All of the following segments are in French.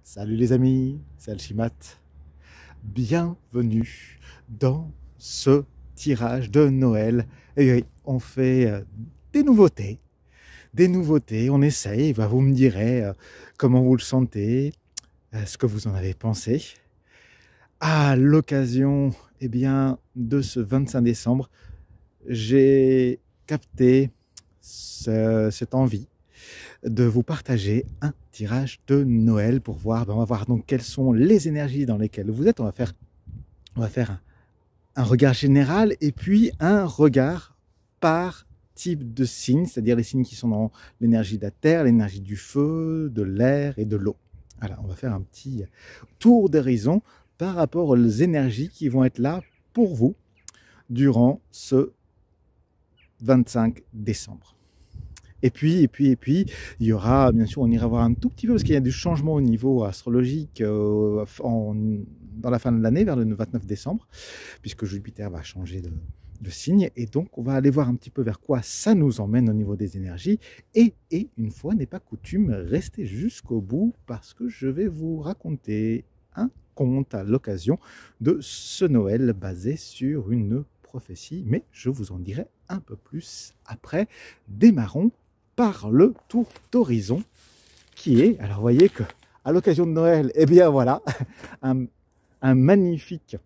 Salut les amis, c'est Alchimat. Bienvenue dans ce tirage de Noël. Et oui, on fait des nouveautés. On essaye, vous me direz comment vous le sentez, ce que vous en avez pensé. À l'occasion de ce 25 décembre, j'ai capté cette envie de vous partager un tirage de Noël pour voir, on va voir donc quelles sont les énergies dans lesquelles vous êtes. On va faire un regard général et puis un regard par type de signe, c'est-à-dire les signes qui sont dans l'énergie de la terre, l'énergie du feu, de l'air et de l'eau. Voilà, on va faire un petit tour d'horizon par rapport aux énergies qui vont être là pour vous durant ce 25 décembre. Et puis, il y aura, bien sûr, on ira voir un tout petit peu, parce qu'il y a du changement au niveau astrologique dans la fin de l'année, vers le 29 décembre, puisque Jupiter va changer de signe. Et donc, on va aller voir un petit peu vers quoi ça nous emmène au niveau des énergies. Et une fois n'est pas coutume, restez jusqu'au bout, parce que je vais vous raconter un conte à l'occasion de ce Noël basé sur une prophétie. Mais je vous en dirai un peu plus après. Démarrons par le tour d'horizon qui est, alors vous voyez que à l'occasion de Noël, voilà, un magnifique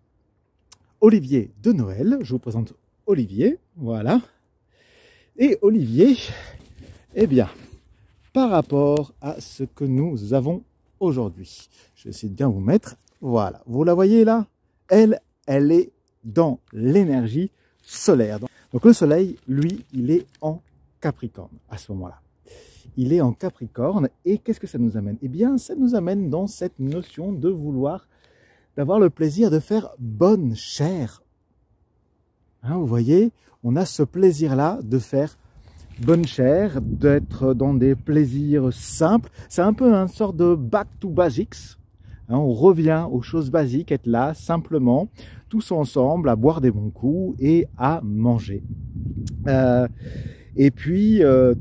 Olivier de Noël. Je vous présente Olivier, voilà. Et Olivier, par rapport à ce que nous avons aujourd'hui, je vais essayer de bien vous mettre, voilà, vous la voyez là, elle est dans l'énergie solaire. Donc le soleil, lui, il est en Capricorne à ce moment-là. Il est en Capricorne et qu'est-ce que ça nous amène? Ça nous amène dans cette notion de d'avoir le plaisir de faire bonne chère. Vous voyez, on a ce plaisir-là de faire bonne chère, d'être dans des plaisirs simples. C'est un peu une sorte de back to basics. On revient aux choses basiques, être là simplement, tous ensemble, à boire des bons coups et à manger.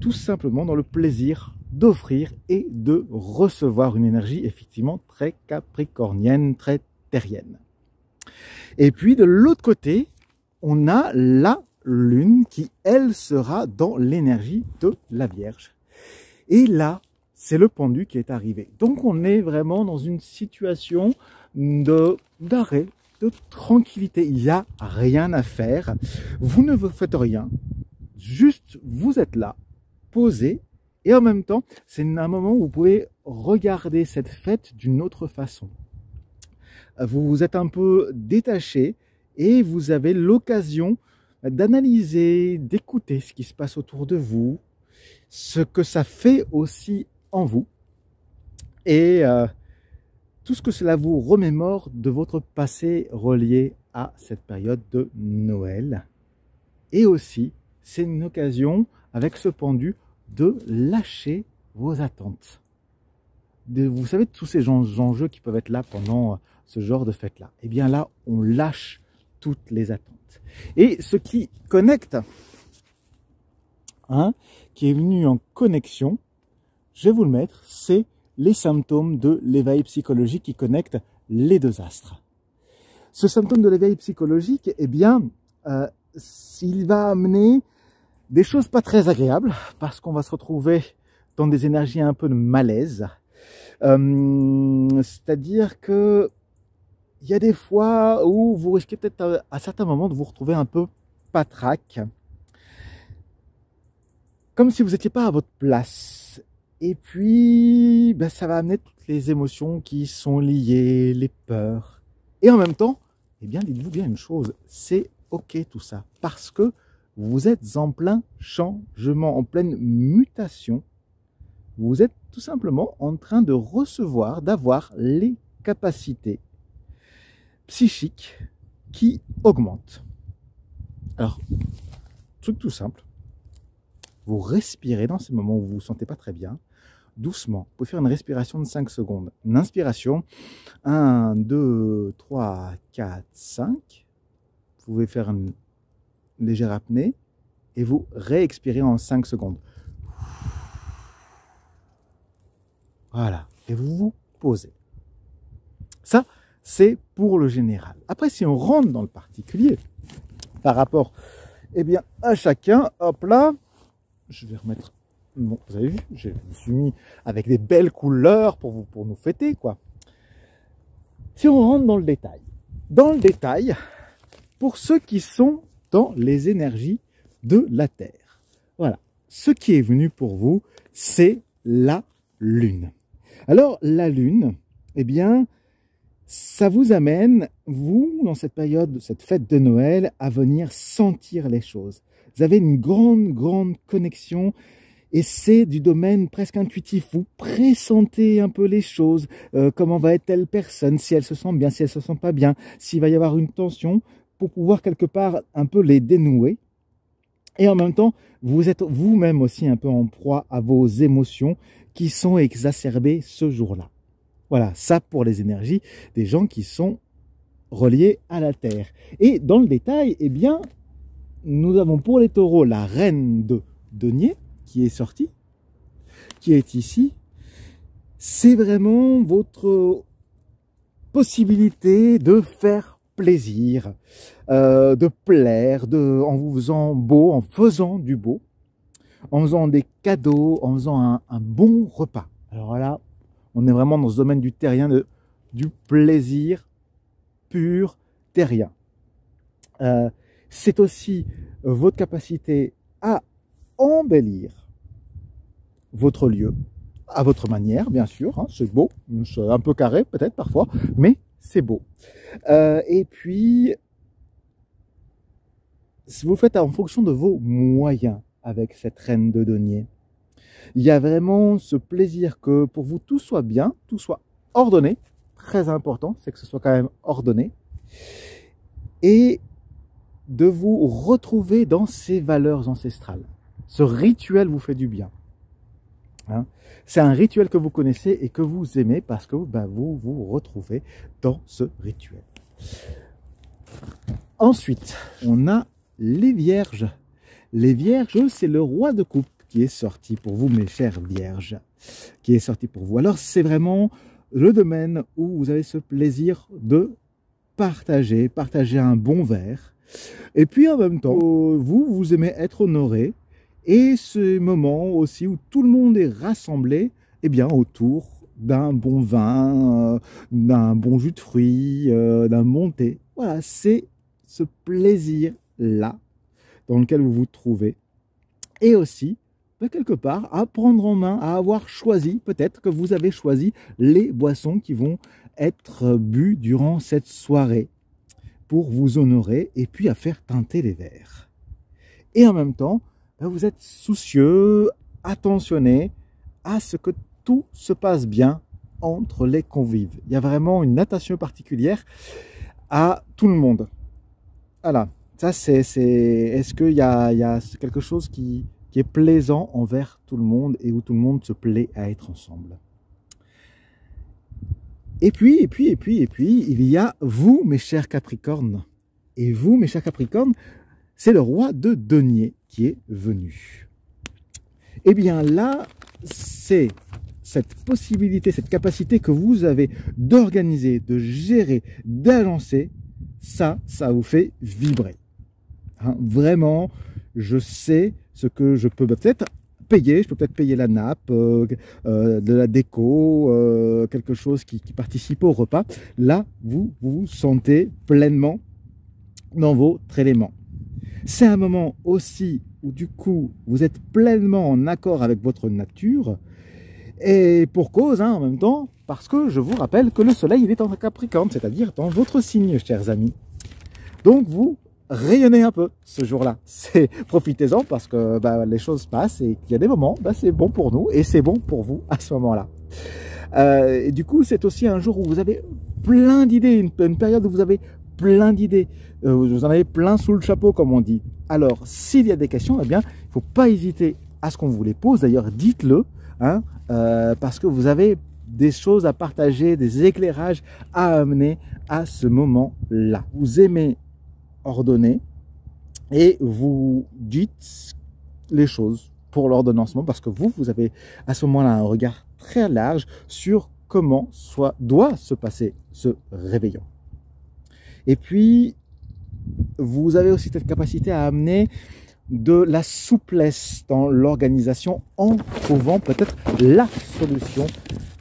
Tout simplement dans le plaisir d'offrir et de recevoir une énergie effectivement très capricornienne, très terrienne. Et puis de l'autre côté, on a la lune qui, elle, sera dans l'énergie de la Vierge. Et là, c'est le pendu qui est arrivé. Donc on est vraiment dans une situation d'arrêt, de tranquillité. Il n'y a rien à faire. Vous ne vous faites rien. Juste, vous êtes là, posé, et en même temps, c'est un moment où vous pouvez regarder cette fête d'une autre façon. Vous vous êtes un peu détaché et vous avez l'occasion d'analyser, d'écouter ce qui se passe autour de vous, ce que ça fait aussi en vous, et tout ce que cela vous remémore de votre passé relié à cette période de Noël. Et aussi, c'est une occasion, avec ce pendu, de lâcher vos attentes. Vous savez, tous ces enjeux qui peuvent être là pendant ce genre de fête-là. Là, on lâche toutes les attentes. Et ce qui connecte, qui est venu en connexion, je vais vous le mettre, c'est les symptômes de l'éveil psychologique qui connectent les deux astres. Ce symptôme de l'éveil psychologique, il va amener des choses pas très agréables, parce qu'on va se retrouver dans des énergies un peu de malaise. C'est-à-dire que il y a des fois où vous risquez peut-être à certains moments de vous retrouver un peu patraque, comme si vous n'étiez pas à votre place. Et puis, ça va amener toutes les émotions qui sont liées, les peurs. Et en même temps, dites-vous bien une chose, c'est ok tout ça, parce que vous êtes en plein changement, en pleine mutation. Vous êtes tout simplement en train de recevoir, d'avoir les capacités psychiques qui augmentent. Alors, truc tout simple, vous respirez dans ces moments où vous ne vous sentez pas très bien, doucement. Vous pouvez faire une respiration de 5 secondes. Une inspiration, 1, 2, 3, 4, 5. Vous pouvez faire une légère apnée et vous réexpirez en 5 secondes. Voilà, et vous vous posez. c'est pour le général. Après, si on rentre dans le particulier, par rapport à chacun, hop là, je vais remettre, bon, vous avez vu, je me suis mis avec des belles couleurs pour nous fêter, quoi. Si on rentre dans le détail, pour ceux qui sont dans les énergies de la Terre, voilà, ce qui est venu pour vous, c'est la Lune. Alors, la Lune, ça vous amène, vous, dans cette période, cette fête de Noël, à venir sentir les choses. Vous avez une grande connexion et c'est du domaine presque intuitif. Vous pressentez un peu les choses, comment va être telle personne, si elle se sent bien, si elle se sent pas bien, s'il va y avoir une tension, pour pouvoir quelque part un peu les dénouer. Et en même temps, vous êtes vous-même aussi un peu en proie à vos émotions qui sont exacerbées ce jour-là. Voilà, ça pour les énergies des gens qui sont reliés à la Terre. Et dans le détail, nous avons pour les taureaux la reine de denier qui est sortie, qui est ici. C'est vraiment votre possibilité de faire plaisir, de plaire, en vous faisant beau, en faisant du beau, en faisant des cadeaux, en faisant un bon repas. Alors là, on est vraiment dans ce domaine du terrien, du plaisir pur terrien. C'est aussi votre capacité à embellir votre lieu, à votre manière, bien sûr. Hein, c'est beau, c'est un peu carré peut-être parfois, mais c'est beau. Et puis, si vous le faites en fonction de vos moyens avec cette reine de denier, il y a vraiment ce plaisir que pour vous tout soit bien, tout soit ordonné. Très important, c'est que ce soit quand même ordonné. Et de vous retrouver dans ces valeurs ancestrales. Ce rituel vous fait du bien. Hein, c'est un rituel que vous connaissez et que vous aimez parce que vous vous retrouvez dans ce rituel. Ensuite, on a les vierges. Les vierges, c'est le roi de coupe qui est sorti pour vous, mes chères vierges, qui est sorti pour vous. Alors, c'est vraiment le domaine où vous avez ce plaisir de partager un bon verre. Et puis, en même temps, vous aimez être honoré. Et ce moment aussi où tout le monde est rassemblé autour d'un bon vin, d'un bon jus de fruits, d'un bon thé. Voilà, c'est ce plaisir-là dans lequel vous vous trouvez. Et aussi, quelque part, à prendre en main, à avoir choisi, peut-être que vous avez choisi les boissons qui vont être bues durant cette soirée pour vous honorer et puis à faire teinter les verres. Et en même temps, vous êtes soucieux, attentionné à ce que tout se passe bien entre les convives. Il y a vraiment une attention particulière à tout le monde. Voilà, ça est-ce qu'il y a quelque chose qui est plaisant envers tout le monde et où tout le monde se plaît à être ensemble. Et puis, il y a vous, mes chers Capricornes. Et vous, mes chers Capricornes, c'est le roi de denier qui est venu. Eh bien là, c'est cette possibilité, cette capacité que vous avez d'organiser, de gérer, d'agencer, ça vous fait vibrer. Hein, vraiment, je sais ce que je peux peut-être payer. Je peux peut-être payer la nappe, de la déco, quelque chose qui participe au repas. Là, vous vous sentez pleinement dans votre élément. C'est un moment aussi où du coup, vous êtes pleinement en accord avec votre nature. Et pour cause, hein, en même temps, parce que je vous rappelle que le soleil, il est en Capricorne, c'est-à-dire dans votre signe, chers amis. Donc, vous rayonnez un peu ce jour-là. Profitez-en parce que les choses passent et qu'il y a des moments, c'est bon pour nous et c'est bon pour vous à ce moment-là. Et du coup, c'est aussi un jour où vous avez plein d'idées, une période où vous avez plein d'idées. Vous en avez plein sous le chapeau, comme on dit. Alors, s'il y a des questions, il ne faut pas hésiter à ce qu'on vous les pose. D'ailleurs, dites-le, hein, parce que vous avez des choses à partager, des éclairages à amener à ce moment-là. Vous aimez ordonner et vous dites les choses pour l'ordonnancement parce que vous avez à ce moment-là un regard très large sur comment doit se passer ce réveillon. Et puis, vous avez aussi cette capacité à amener de la souplesse dans l'organisation en trouvant peut-être la solution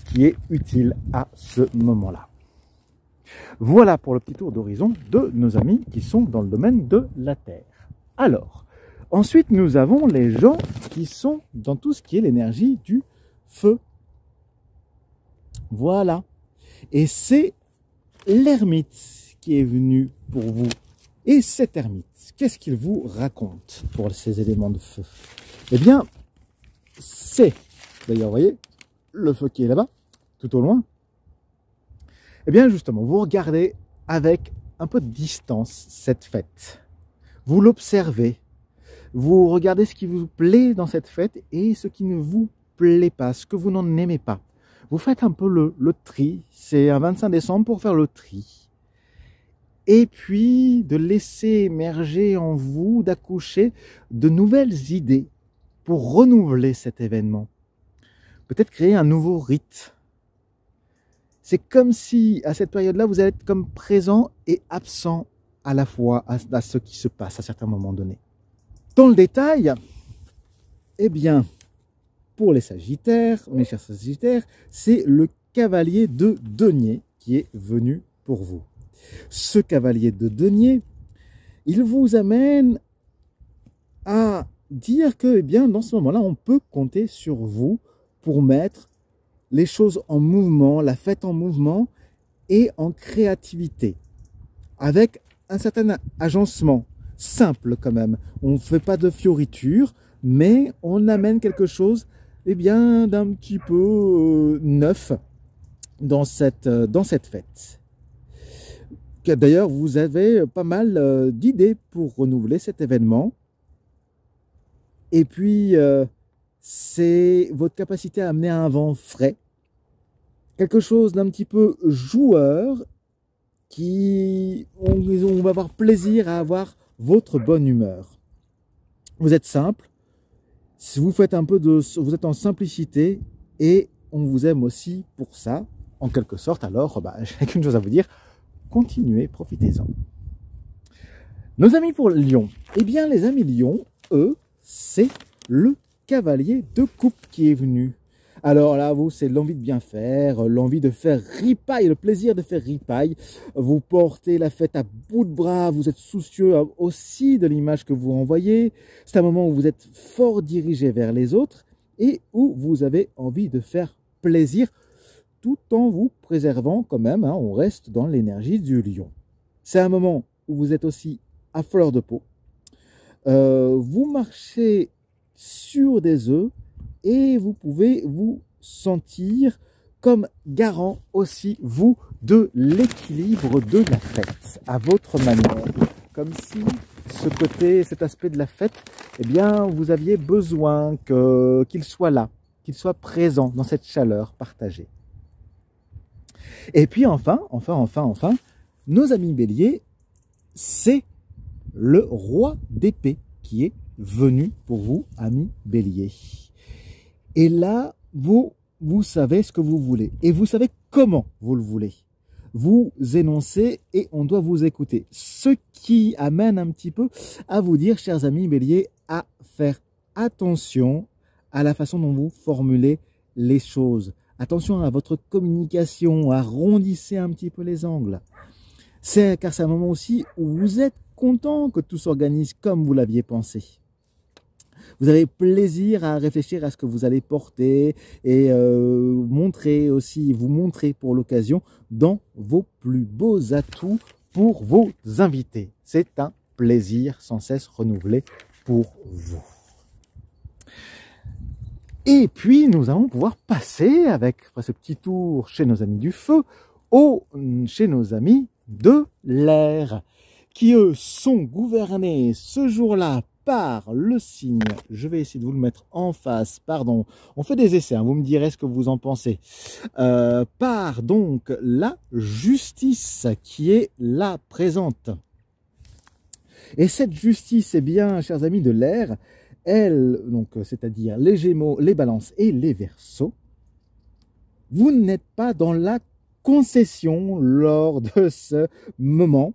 qui est utile à ce moment-là. Voilà pour le petit tour d'horizon de nos amis qui sont dans le domaine de la Terre. Alors, ensuite nous avons les gens qui sont dans tout ce qui est l'énergie du feu. Voilà. Et c'est l'ermite qui est venu pour vous. Et cet ermite, qu'est-ce qu'il vous raconte pour ces éléments de feu? Eh bien, c'est, d'ailleurs, vous voyez, le feu qui est là-bas, tout au loin. Eh bien, justement, vous regardez avec un peu de distance cette fête. Vous l'observez. Vous regardez ce qui vous plaît dans cette fête et ce qui ne vous plaît pas, ce que vous n'en aimez pas. Vous faites un peu le tri. C'est un 25 décembre pour faire le tri. Et puis de laisser émerger en vous, d'accoucher de nouvelles idées pour renouveler cet événement. Peut-être créer un nouveau rite. C'est comme si, à cette période-là, vous allez être comme présent et absent à la fois à ce qui se passe à certains moments donnés. Dans le détail, eh bien, pour les Sagittaires, mes chers Sagittaires, c'est le cavalier de denier qui est venu pour vous. Ce cavalier de denier, il vous amène à dire que, eh bien, dans ce moment-là, on peut compter sur vous pour mettre les choses en mouvement, la fête en mouvement et en créativité, avec un certain agencement, simple quand même. On ne fait pas de fioriture, mais on amène quelque chose, eh bien, d'un petit peu neuf dans cette fête. D'ailleurs, vous avez pas mal d'idées pour renouveler cet événement. Et puis, c'est votre capacité à amener un vent frais, quelque chose d'un petit peu joueur, on va avoir plaisir à avoir votre bonne humeur. Vous êtes simple, vous êtes en simplicité et on vous aime aussi pour ça, en quelque sorte. Alors, j'ai qu'une chose à vous dire. Continuez, profitez-en. Nos amis pour Lion. Eh bien, les amis Lion, eux, c'est le cavalier de coupe qui est venu. Alors là, vous, c'est l'envie de bien faire, l'envie de faire ripaille, le plaisir de faire ripaille. Vous portez la fête à bout de bras, vous êtes soucieux aussi de l'image que vous renvoyez. C'est un moment où vous êtes fort dirigé vers les autres et où vous avez envie de faire plaisir, tout en vous préservant quand même, on reste dans l'énergie du lion. C'est un moment où vous êtes aussi à fleur de peau. Vous marchez sur des œufs et vous pouvez vous sentir comme garant aussi, vous, de l'équilibre de la fête, à votre manière. Comme si cet aspect de la fête, eh bien, vous aviez besoin qu'il soit là, qu'il soit présent dans cette chaleur partagée. Et puis enfin, nos amis béliers, c'est le roi d'épée qui est venu pour vous, amis béliers. Et là, vous savez ce que vous voulez et vous savez comment vous le voulez. Vous énoncez et on doit vous écouter. Ce qui amène un petit peu à vous dire, chers amis béliers, à faire attention à la façon dont vous formulez les choses. Attention à votre communication, arrondissez un petit peu les angles. Car c'est un moment aussi où vous êtes content que tout s'organise comme vous l'aviez pensé. Vous avez plaisir à réfléchir à ce que vous allez porter et vous montrer pour l'occasion dans vos plus beaux atouts pour vos invités. C'est un plaisir sans cesse renouvelé pour vous. Et puis, nous allons pouvoir passer, après ce petit tour chez nos amis du feu, chez nos amis de l'air, qui eux sont gouvernés ce jour-là par le signe, je vais essayer de vous le mettre en face, pardon, on fait des essais, vous me direz ce que vous en pensez, par donc la justice qui est là présente. Et cette justice, eh bien, chers amis de l'air, elle, donc c'est-à-dire les Gémeaux, les Balances et les Verseaux, vous n'êtes pas dans la concession lors de ce moment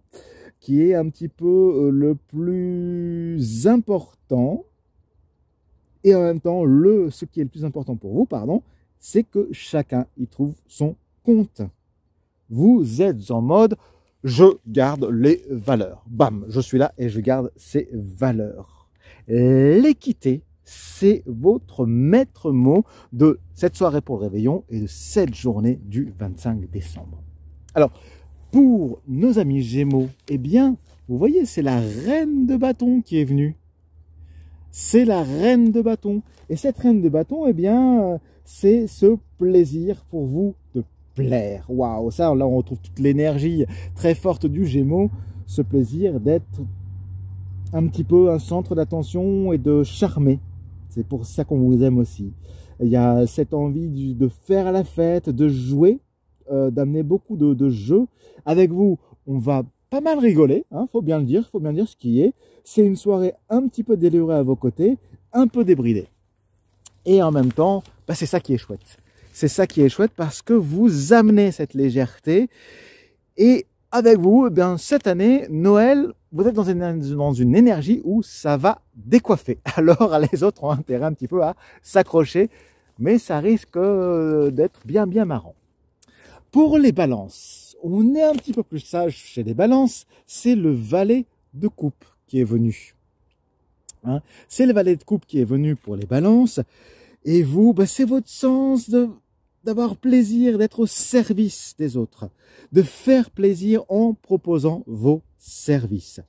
qui est un petit peu le plus important. Et en même temps, ce qui est le plus important pour vous, pardon, c'est que chacun y trouve son compte. Vous êtes en mode, je garde les valeurs. Bam, je suis là et je garde ces valeurs. L'équité, c'est votre maître mot de cette soirée pour le réveillon et de cette journée du 25 décembre. Alors, pour nos amis Gémeaux, eh bien, vous voyez, c'est la reine de bâton qui est venue. C'est la reine de bâton. Et cette reine de bâton, eh bien, c'est ce plaisir pour vous de plaire. Waouh, ça, là, on retrouve toute l'énergie très forte du Gémeaux. Ce plaisir d'être un petit peu un centre d'attention et de charmer. C'est pour ça qu'on vous aime aussi. Il y a cette envie de faire la fête, de jouer, d'amener beaucoup de jeux. Avec vous, on va pas mal rigoler, hein, faut bien le dire ce qui est. C'est une soirée un petit peu délurée à vos côtés, un peu débridée. Et en même temps, bah, c'est ça qui est chouette. C'est ça qui est chouette parce que vous amenez cette légèreté. Et avec vous, eh bien, cette année, Noël, vous êtes dans une énergie où ça va décoiffer. Alors les autres ont intérêt un petit peu à s'accrocher, mais ça risque d'être bien marrant. Pour les balances, on est un petit peu plus sage chez les balances, c'est le valet de coupe qui est venu. Hein, c'est le valet de coupe qui est venu pour les balances. Et vous, bah, c'est votre sens d'avoir plaisir, d'être au service des autres, de faire plaisir en proposant vos services.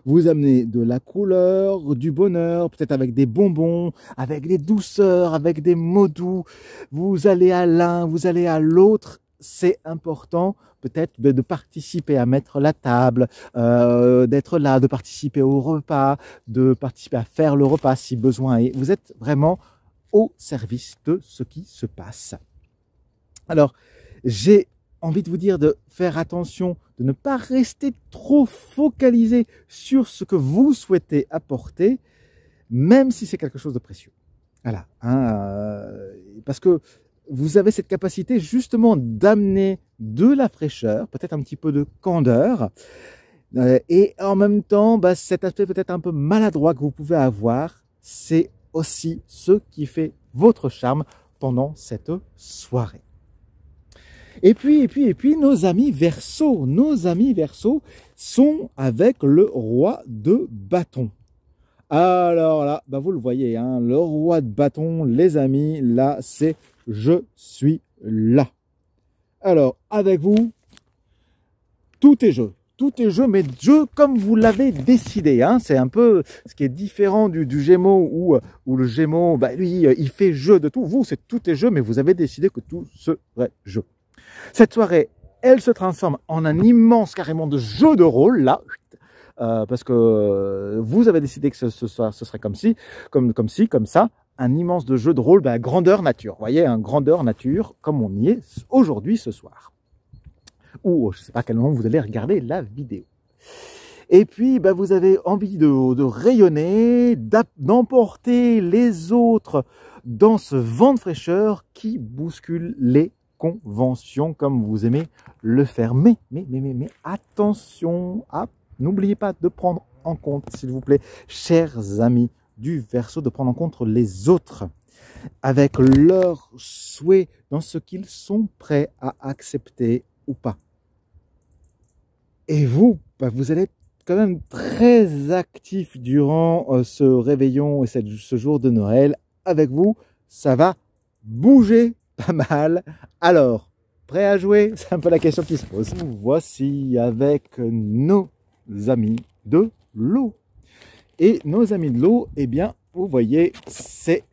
Vous amenez de la couleur, du bonheur, peut-être avec des bonbons, avec des douceurs, avec des mots doux. Vous allez à l'un, vous allez à l'autre. C'est important peut-être de participer à mettre la table, d'être là, de participer au repas, de participer à faire le repas si besoin est. Vous êtes vraiment au service de ce qui se passe. Alors, j'ai envie de vous dire de faire attention, de ne pas rester trop focalisé sur ce que vous souhaitez apporter, même si c'est quelque chose de précieux. Voilà, hein, parce que vous avez cette capacité justement d'amener de la fraîcheur, peut-être un petit peu de candeur, et en même temps, bah, cet aspect peut-être un peu maladroit que vous pouvez avoir, c'est aussi ce qui fait votre charme pendant cette soirée. Et puis, nos amis Verseaux sont avec le roi de bâton. Alors là, bah vous le voyez, hein, le roi de bâton, les amis, là, c'est « je suis là ». Alors, avec vous, tout est jeu. Tout est jeu, mais jeu comme vous l'avez décidé. Hein. C'est un peu ce qui est différent du Gémeaux, où le Gémeaux, bah, lui, il fait jeu de tout. Vous, c'est tout est jeu, mais vous avez décidé que tout serait jeu. Cette soirée, elle se transforme en un immense carrément de jeu de rôle, là, parce que vous avez décidé que ce serait comme ça, un immense de jeu de rôle, bah, grandeur nature. Vous voyez, un grandeur nature, comme on y est aujourd'hui ce soir. Ou je ne sais pas à quel moment vous allez regarder la vidéo. Et puis, bah, vous avez envie de rayonner, d'emporter les autres dans ce vent de fraîcheur qui bouscule les conventions comme vous aimez le faire. Mais attention, n'oubliez pas de prendre en compte, s'il vous plaît, chers amis du Verseau, de prendre en compte les autres avec leurs souhaits dans ce qu'ils sont prêts à accepter ou pas. Et vous, bah, vous allez être quand même très actif durant ce réveillon et ce jour de Noël. Avec vous, ça va bouger pas mal. Alors, prêt à jouer? C'est un peu la question qui se pose. Voici avec nos amis de l'eau. Et nos amis de l'eau, eh bien, vous voyez, c'est...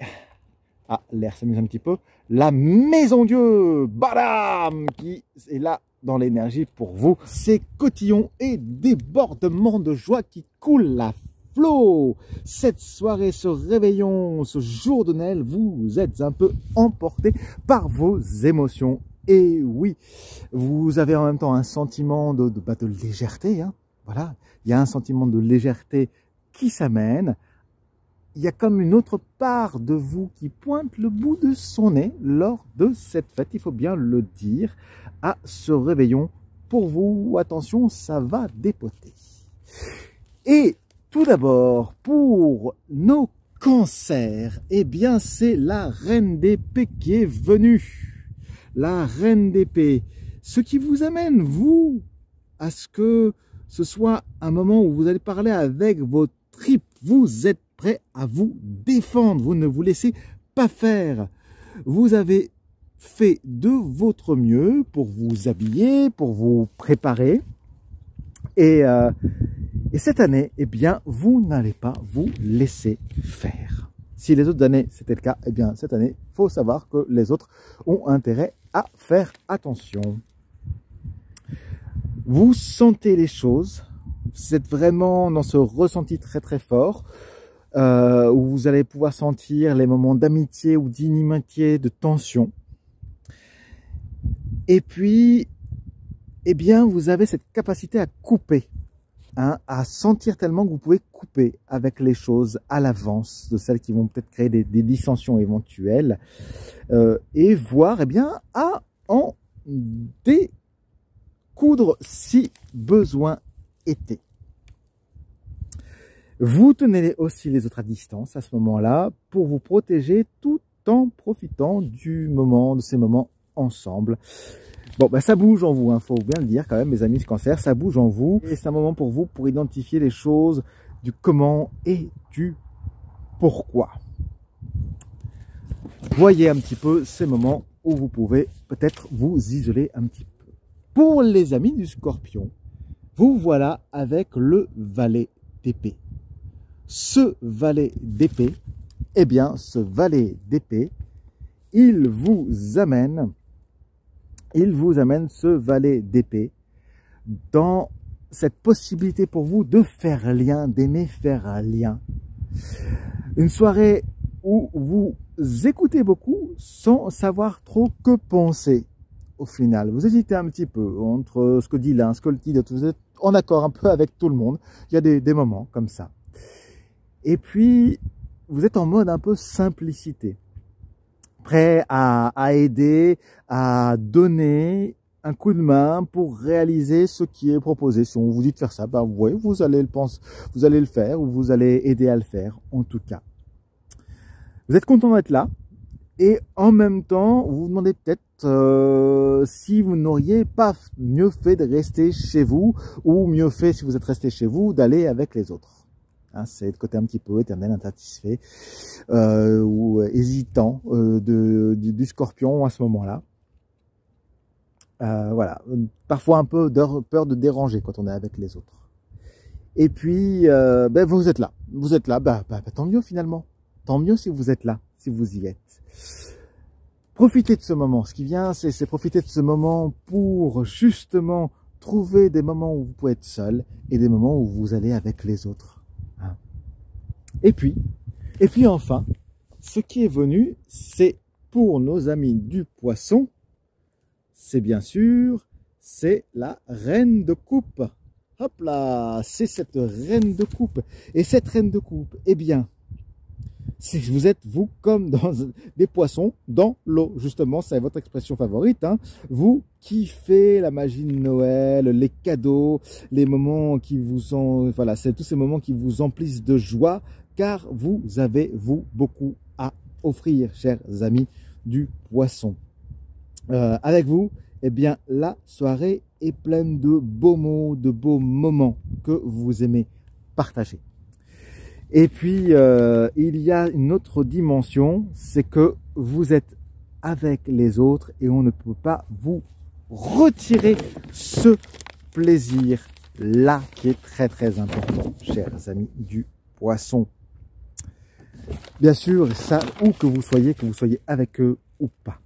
Ah, l'air s'amuse un petit peu. La Maison Dieu, badam, qui est là dans l'énergie pour vous. Ces cotillons et débordements de joie qui coulent à flot. Cette soirée, ce réveillon, ce jour de Noël, vous êtes un peu emporté par vos émotions. Et oui, vous avez en même temps un sentiment de légèreté. Hein. Voilà, il y a un sentiment de légèreté qui s'amène. il y a comme une autre part de vous qui pointe le bout de son nez lors de cette fête, il faut bien le dire, à ce réveillon. Pour vous, attention, ça va dépoter. Et tout d'abord, pour nos cancers, eh bien c'est la reine d'épée qui est venue. La reine d'épée, ce qui vous amène, vous, à ce que ce soit un moment où vous allez parler avec vos tripes. Vous êtes prêt à vous défendre, vous ne vous laissez pas faire. Vous avez fait de votre mieux pour vous habiller, pour vous préparer. Et cette année, eh bien, vous n'allez pas vous laisser faire. Si les autres années, c'était le cas, eh bien, cette année, il faut savoir que les autres ont intérêt à faire attention. Vous sentez les choses, vous êtes vraiment dans ce ressenti très très fort, où vous allez pouvoir sentir les moments d'amitié ou d'inimitié, de tension. Et puis, eh bien, vous avez cette capacité à couper, hein, à sentir tellement que vous pouvez couper avec les choses à l'avance, de celles qui vont peut-être créer des dissensions éventuelles, et voir, eh bien, à en découdre si besoin était. Vous tenez aussi les autres à distance à ce moment-là pour vous protéger tout en profitant du moment, de ces moments ensemble. Bon, ben ça bouge en vous, hein, faut bien le dire quand même, mes amis Cancer, ça bouge en vous. Et c'est un moment pour vous pour identifier les choses du comment et du pourquoi. Voyez un petit peu ces moments où vous pouvez peut-être vous isoler un petit peu. Pour les amis du Scorpion, vous voilà avec le valet d'épée. Ce valet d'épée, eh bien, ce valet d'épée, il vous amène ce valet d'épée dans cette possibilité pour vous de faire lien, d'aimer faire lien. Une soirée où vous écoutez beaucoup sans savoir trop que penser. Au final, vous hésitez un petit peu entre ce que dit l'un, ce que dit l'autre. Vous êtes en accord un peu avec tout le monde. Il y a des moments comme ça. Et puis, vous êtes en mode un peu simplicité. Prêt à aider, à donner un coup de main pour réaliser ce qui est proposé. Si on vous dit de faire ça, ben vous voyez, vous allez le faire ou vous allez aider à le faire, en tout cas. Vous êtes content d'être là et en même temps, vous vous demandez peut-être si vous n'auriez pas mieux fait de rester chez vous ou mieux fait, si vous êtes resté chez vous, d'aller avec les autres. Hein, c'est le côté un petit peu éternel, insatisfait ou hésitant du Scorpion à ce moment-là. Voilà, parfois un peu peur de déranger quand on est avec les autres. Et puis, ben vous êtes là, tant mieux finalement. Tant mieux si vous êtes là, si vous y êtes. Profitez de ce moment. Ce qui vient, c'est profiter de ce moment pour justement trouver des moments où vous pouvez être seul et des moments où vous allez avec les autres. Et puis enfin, ce qui est venu, c'est pour nos amis du Poisson, c'est bien sûr, c'est la reine de coupe. Hop là, c'est cette reine de coupe. Et cette reine de coupe, eh bien, vous êtes, vous, comme dans des poissons dans l'eau. Justement, c'est votre expression favorite. Hein. Vous kiffez la magie de Noël, les cadeaux, les moments qui vous ont... Voilà, c'est tous ces moments qui vous emplissent de joie, car vous avez, vous, beaucoup à offrir, chers amis du Poisson. Avec vous, eh bien, la soirée est pleine de beaux mots, de beaux moments que vous aimez partager. Et puis, il y a une autre dimension, c'est que vous êtes avec les autres et on ne peut pas vous retirer ce plaisir-là qui est très très important, chers amis du Poisson. Bien sûr, ça, où que vous soyez avec eux ou pas.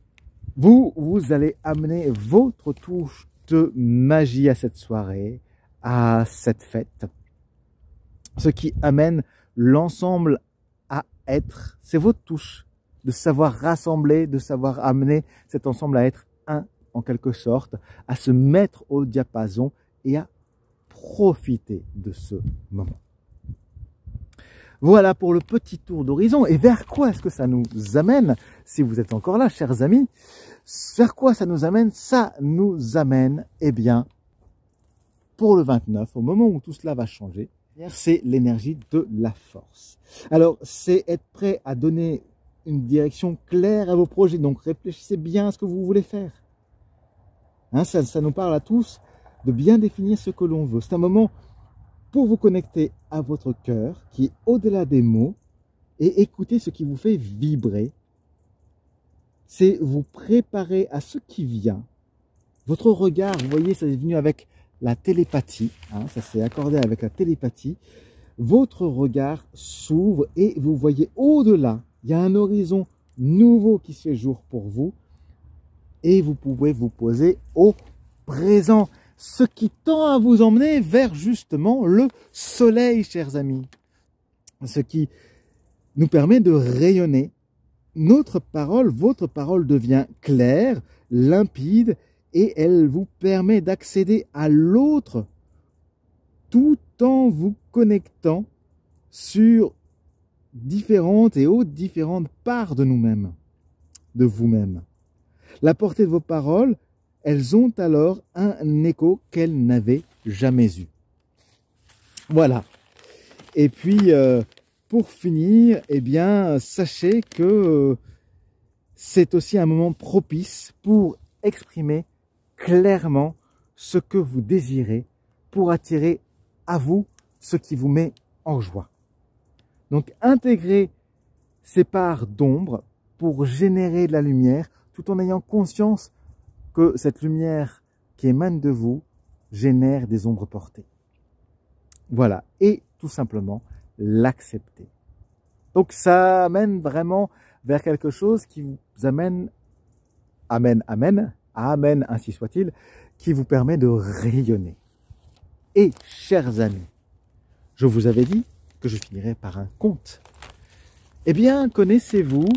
Vous allez amener votre touche de magie à cette soirée, à cette fête. Ce qui amène l'ensemble à être, c'est votre touche, de savoir rassembler, de savoir amener cet ensemble à être un, en quelque sorte, à se mettre au diapason et à profiter de ce moment. Voilà pour le petit tour d'horizon. Et vers quoi est-ce que ça nous amène, si vous êtes encore là, chers amis? Vers quoi ça nous amène? Ça nous amène, eh bien, pour le 29, au moment où tout cela va changer, c'est l'énergie de la force. Alors, c'est être prêt à donner une direction claire à vos projets. Donc, réfléchissez bien à ce que vous voulez faire. Hein, ça nous parle à tous de bien définir ce que l'on veut. C'est un moment pour vous connecter à votre cœur qui est au-delà des mots et écouter ce qui vous fait vibrer. C'est vous préparer à ce qui vient. Votre regard, vous voyez, ça est venu avec la télépathie, hein, ça s'est accordé avec la télépathie. Votre regard s'ouvre et vous voyez au-delà. Il y a un horizon nouveau qui se joue pour vous et vous pouvez vous poser au présent. Ce qui tend à vous emmener vers justement le soleil, chers amis. Ce qui nous permet de rayonner. Notre parole, votre parole devient claire, limpide et elle vous permet d'accéder à l'autre tout en vous connectant sur différentes et aux différentes parts de nous-mêmes, de vous-même. La portée de vos paroles, elles ont alors un écho qu'elles n'avaient jamais eu. Voilà. Et puis, pour finir, eh bien, sachez que c'est aussi un moment propice pour exprimer clairement ce que vous désirez, pour attirer à vous ce qui vous met en joie. Donc, intégrez ces parts d'ombre pour générer de la lumière, tout en ayant conscience que cette lumière qui émane de vous génère des ombres portées. Voilà, et tout simplement l'accepter. Donc ça amène vraiment vers quelque chose qui vous amène, amen, ainsi soit-il, qui vous permet de rayonner. Et chers amis, je vous avais dit que je finirais par un conte. Eh bien, connaissez-vous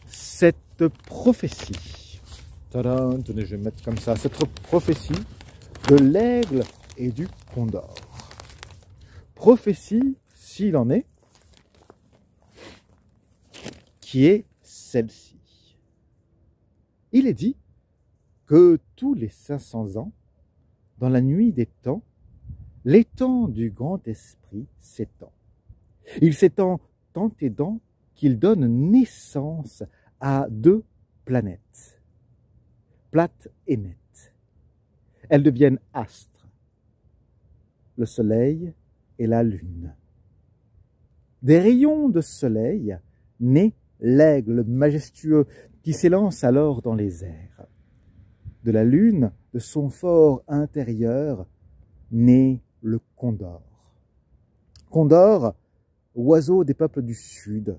cette prophétie? Tadam, tenez, je vais mettre comme ça, cette prophétie de l'aigle et du condor. Prophétie, s'il en est, qui est celle-ci. Il est dit que tous les 500 ans, dans la nuit des temps, l'étang du grand esprit s'étend. Il s'étend tant et tant qu'il donne naissance à 2 planètes, plates et nettes. Elles deviennent astres, le soleil et la lune. Des rayons de soleil naît l'aigle majestueux qui s'élance alors dans les airs. De la lune, de son fort intérieur, naît le condor. Condor, oiseau des peuples du Sud,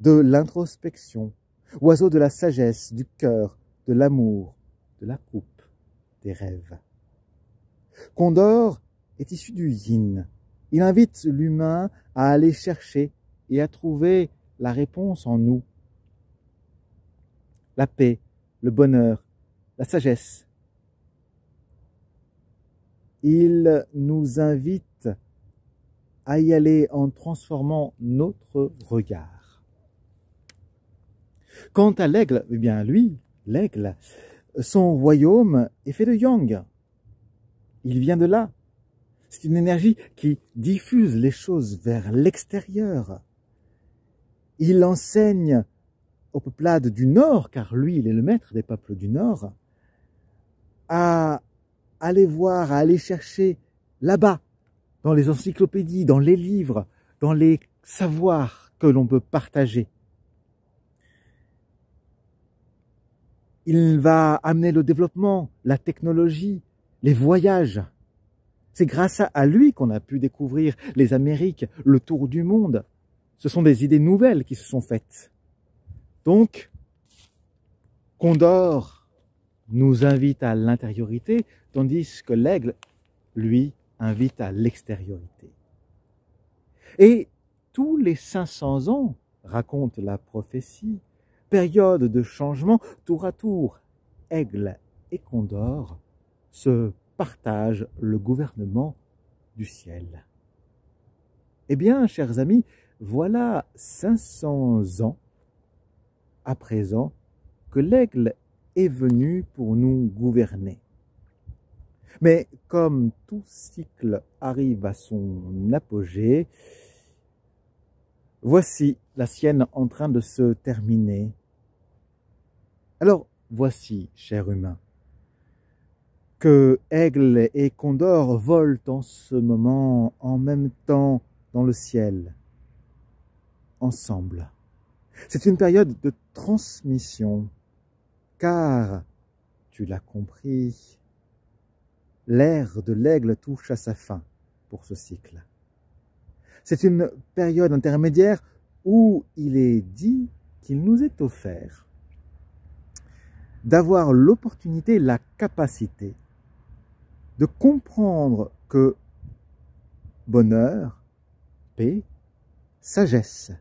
de l'introspection, oiseau de la sagesse, du cœur, de l'amour, de la coupe, des rêves. Condor est issu du yin. Il invite l'humain à aller chercher et à trouver la réponse en nous. La paix, le bonheur, la sagesse. Il nous invite à y aller en transformant notre regard. Quant à l'aigle, eh bien lui, l'aigle, son royaume est fait de yang. Il vient de là. C'est une énergie qui diffuse les choses vers l'extérieur. Il enseigne aux peuplades du Nord, car lui, il est le maître des peuples du Nord, à aller voir, à aller chercher là-bas, dans les encyclopédies, dans les livres, dans les savoirs que l'on peut partager. Il va amener le développement, la technologie, les voyages. C'est grâce à lui qu'on a pu découvrir les Amériques, le tour du monde. Ce sont des idées nouvelles qui se sont faites. Donc, Condor nous invite à l'intériorité, tandis que l'aigle, lui, invite à l'extériorité. Et tous les 500 ans, raconte la prophétie, période de changement, tour à tour, aigle et condor se partagent le gouvernement du ciel. Eh bien, chers amis, voilà 500 ans à présent que l'aigle est venu pour nous gouverner. Mais comme tout cycle arrive à son apogée, voici la sienne en train de se terminer. Alors, voici, cher humain, que aigle et condor volent en ce moment en même temps dans le ciel, ensemble. C'est une période de transmission, car, tu l'as compris, l'ère de l'aigle touche à sa fin pour ce cycle. C'est une période intermédiaire où il est dit qu'il nous est offert d'avoir l'opportunité, la capacité de comprendre que bonheur, paix, sagesse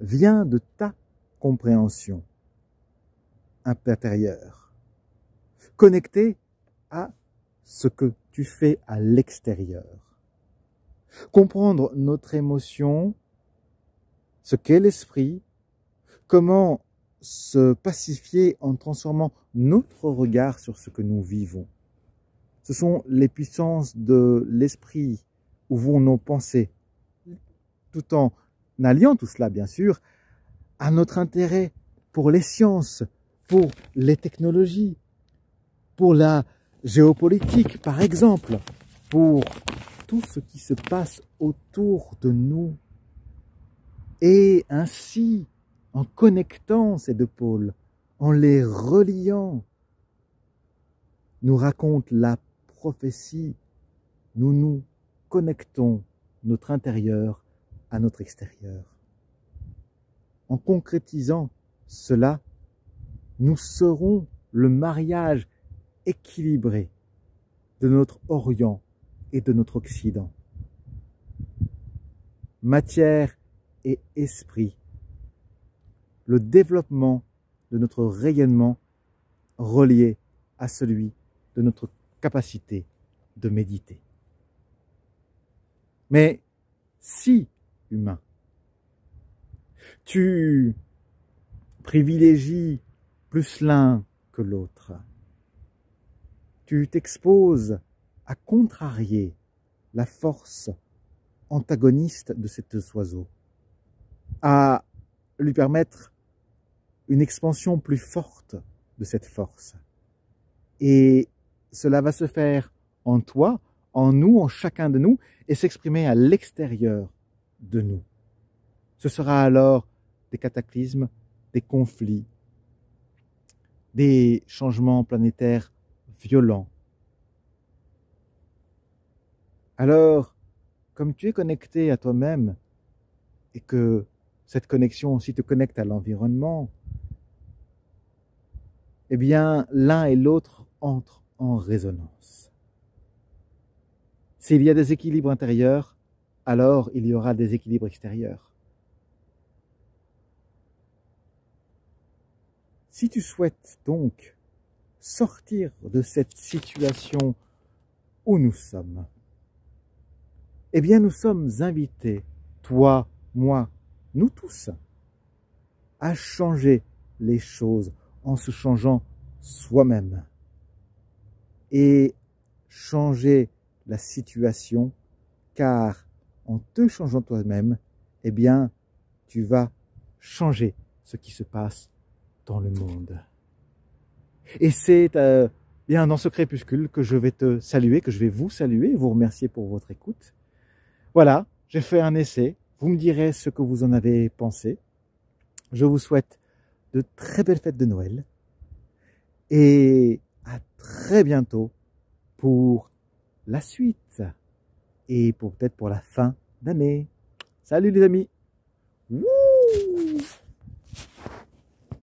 vient de ta compréhension intérieure, connectée à ce que tu fais à l'extérieur. Comprendre notre émotion, ce qu'est l'esprit, comment se pacifier en transformant notre regard sur ce que nous vivons. Ce sont les puissances de l'esprit où vont nos pensées, tout en alliant tout cela, bien sûr, à notre intérêt pour les sciences, pour les technologies, pour la géopolitique, par exemple, pour tout ce qui se passe autour de nous. Et ainsi, en connectant ces deux pôles, en les reliant, nous raconte la prophétie, nous nous connectons notre intérieur à notre extérieur. En concrétisant cela, nous serons le mariage équilibré de notre Orient et de notre Occident. Matière et esprit, le développement de notre rayonnement relié à celui de notre capacité de méditer. Mais si, humain, tu privilégies plus l'un que l'autre, tu t'exposes à contrarier la force antagoniste de cet oiseau, à lui permettre une expansion plus forte de cette force. Et cela va se faire en toi, en nous, en chacun de nous, et s'exprimer à l'extérieur de nous. Ce sera alors des cataclysmes, des conflits, des changements planétaires violents. Alors, comme tu es connecté à toi-même, et que cette connexion aussi te connecte à l'environnement, eh bien, l'un et l'autre entrent en résonance. S'il y a des équilibres intérieurs, alors il y aura des équilibres extérieurs. Si tu souhaites donc sortir de cette situation où nous sommes, eh bien nous sommes invités, toi, moi, nous tous, à changer les choses en se changeant soi-même et changer la situation, car en te changeant toi-même, eh bien, tu vas changer ce qui se passe dans le monde. Et c'est bien dans ce crépuscule que je vais te saluer, que je vais vous saluer, vous remercier pour votre écoute. Voilà, j'ai fait un essai, vous me direz ce que vous en avez pensé. Je vous souhaite de très belles fêtes de Noël et à très bientôt pour la suite et peut-être pour la fin d'année. Salut les amis. Wouh!